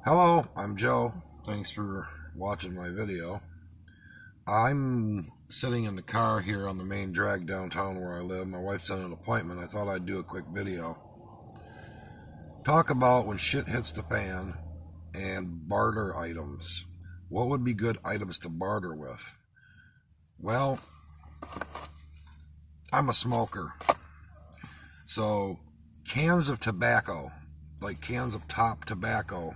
Hello, I'm Joe. Thanks for watching my video. I'm sitting in the car here on the main drag downtown where I live. My wife's at an appointment. I thought I'd do a quick video. Talk about when shit hits the fan and barter items. What would be good items to barter with? Well, I'm a smoker. So cans of tobacco, like cans of top tobacco,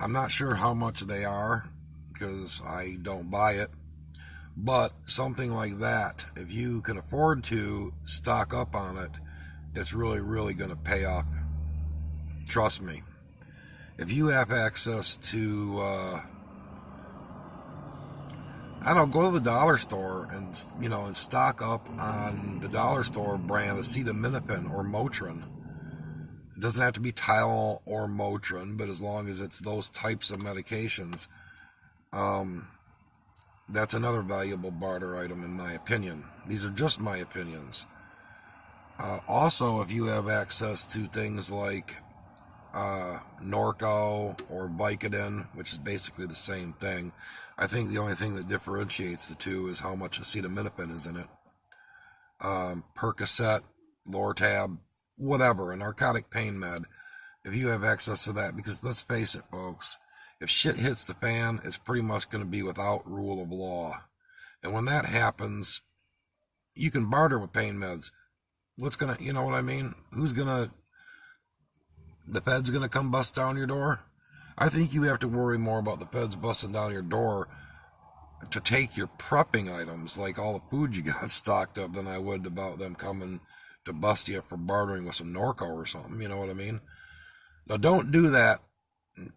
I'm not sure how much they are because I don't buy it, but something like that, if you can afford to stock up on it, it's really going to pay off. Trust me. If you have access to, I don't know, go to the dollar store and stock up on the dollar store brand acetaminophen or Motrin. It doesn't have to be Tylenol or Motrin, but as long as it's those types of medications, that's another valuable barter item in my opinion. These are just my opinions. Also, if you have access to things like Norco or Vicodin, which is basically the same thing, I think the only thing that differentiates the two is how much acetaminophen is in it. Percocet, Lortab, whatever, a narcotic pain med, if you have access to that, because let's face it, folks, if shit hits the fan, it's pretty much going to be without rule of law. And when that happens, you can barter with pain meds. What's gonna, you know what I mean? The feds gonna come bust down your door? I think you have to worry more about the feds busting down your door to take your prepping items, like all the food you got stocked up, than I would about them coming to bust you for bartering with some Norco or something, you know what I mean? Now, don't do that,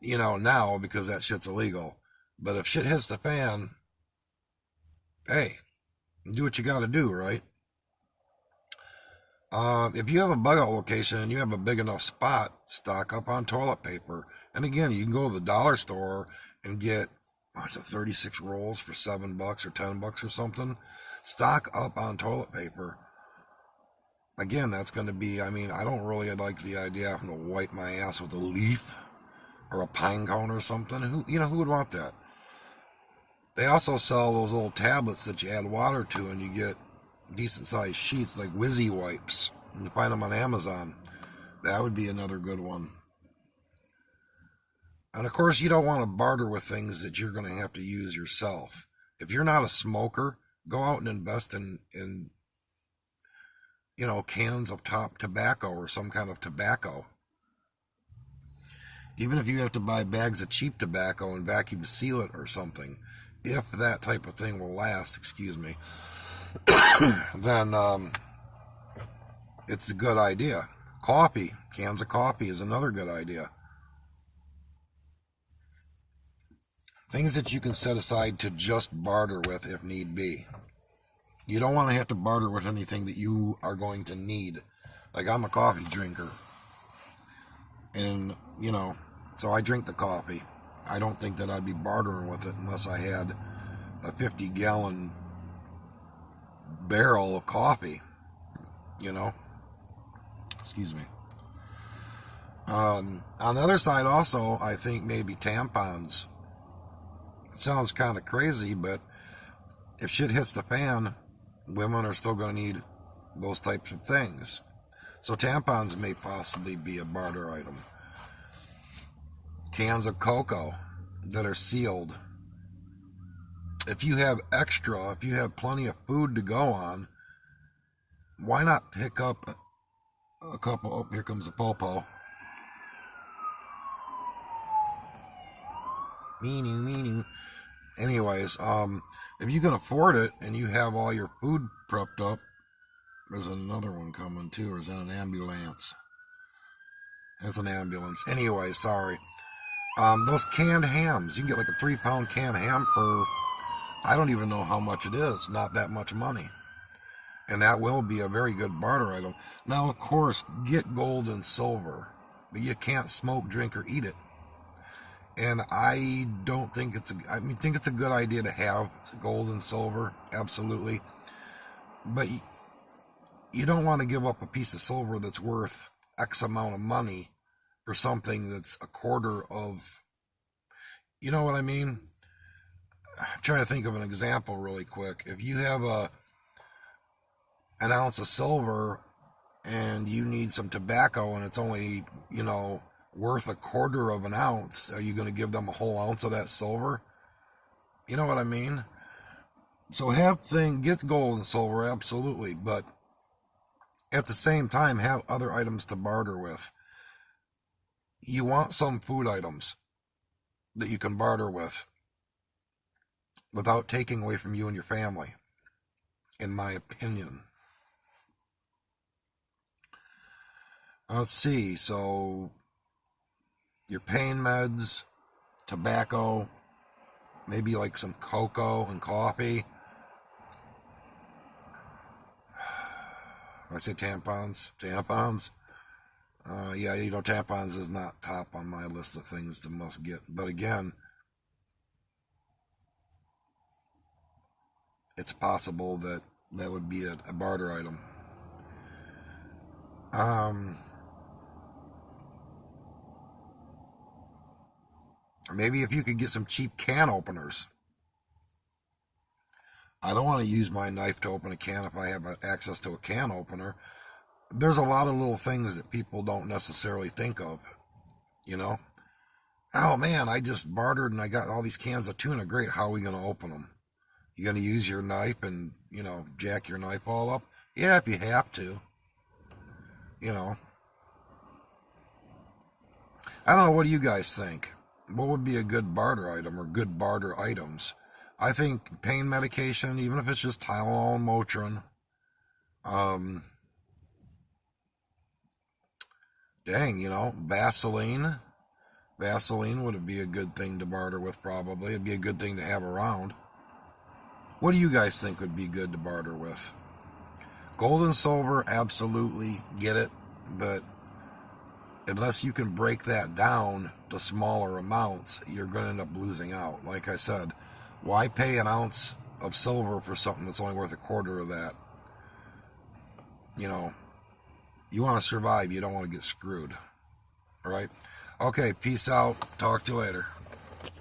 now, because that shit's illegal. But if shit hits the fan, hey, do what you gotta do, right? If you have a bug out location and you have a big enough spot, stock up on toilet paper. And again, you can go to the dollar store and get, 36 rolls for $7 or $10 or something. Stock up on toilet paper. Again, that's going to be, I don't really like the idea of having to wipe my ass with a leaf or a pine cone or something. Who would want that? They also sell those little tablets that you add water to and you get decent sized sheets, like Wizzy wipes. You can find them on Amazon. That would be another good one. And of course, you don't want to barter with things that you're going to have to use yourself. If you're not a smoker, go out and invest in cans of top tobacco or some kind of tobacco. Even if you have to buy bags of cheap tobacco and vacuum seal it or something, if that type of thing will last, then it's a good idea. Coffee, cans of coffee is another good idea. Things that you can set aside to just barter with if need be. You don't want to have to barter with anything that you are going to need. Like, I'm a coffee drinker. And, so I drink the coffee. I don't think that I'd be bartering with it unless I had a 50-gallon barrel of coffee. Excuse me. On the other side also, I think maybe tampons. It sounds kind of crazy, but if shit hits the fan, women are still going to need those types of things. So tampons may possibly be a barter item. Cans of cocoa that are sealed. If you have plenty of food to go on, why not pick up a couple? Oh, here comes the popo. Meanie. Anyways, if you can afford it and you have all your food prepped up, there's another one coming too, or is that an ambulance? That's an ambulance. Anyway, sorry. Those canned hams, you can get like a 3-pound canned ham for, I don't even know how much it is, not that much money. And that will be a very good barter item. Now, of course, get gold and silver, but you can't smoke, drink, or eat it. And I don't think think it's a good idea to have gold and silver, absolutely. But you don't want to give up a piece of silver that's worth X amount of money for something that's a quarter of You know what I mean? I'm trying to think of an example really quick. If you have an ounce of silver and you need some tobacco and it's only, worth a quarter of an ounce, are you going to give them a whole ounce of that silver? You know what I mean? So get gold and silver, absolutely, but at the same time, have other items to barter with. You want some food items that you can barter with without taking away from you and your family, in my opinion. Let's see, so your pain meds, tobacco, maybe like some cocoa and coffee. I say tampons. Yeah, tampons is not top on my list of things to must get. But again, it's possible that would be a barter item. Maybe if you could get some cheap can openers. I don't want to use my knife to open a can if I have access to a can opener. There's a lot of little things that people don't necessarily think of, Oh man, I just bartered and I got all these cans of tuna. Great, how are we going to open them? You going to use your knife and, jack your knife all up? Yeah, if you have to. I don't know, what do you guys think? What would be a good barter item or good barter items? I think pain medication, even if it's just Tylenol and Motrin. Vaseline. Vaseline would be a good thing to barter with, probably. It'd be a good thing to have around. What do you guys think would be good to barter with? Gold and silver, absolutely, get it. But unless you can break that down to smaller amounts, you're going to end up losing out. Like I said, why pay an ounce of silver for something that's only worth a quarter of that? You want to survive. You don't want to get screwed. All right? Okay, peace out. Talk to you later.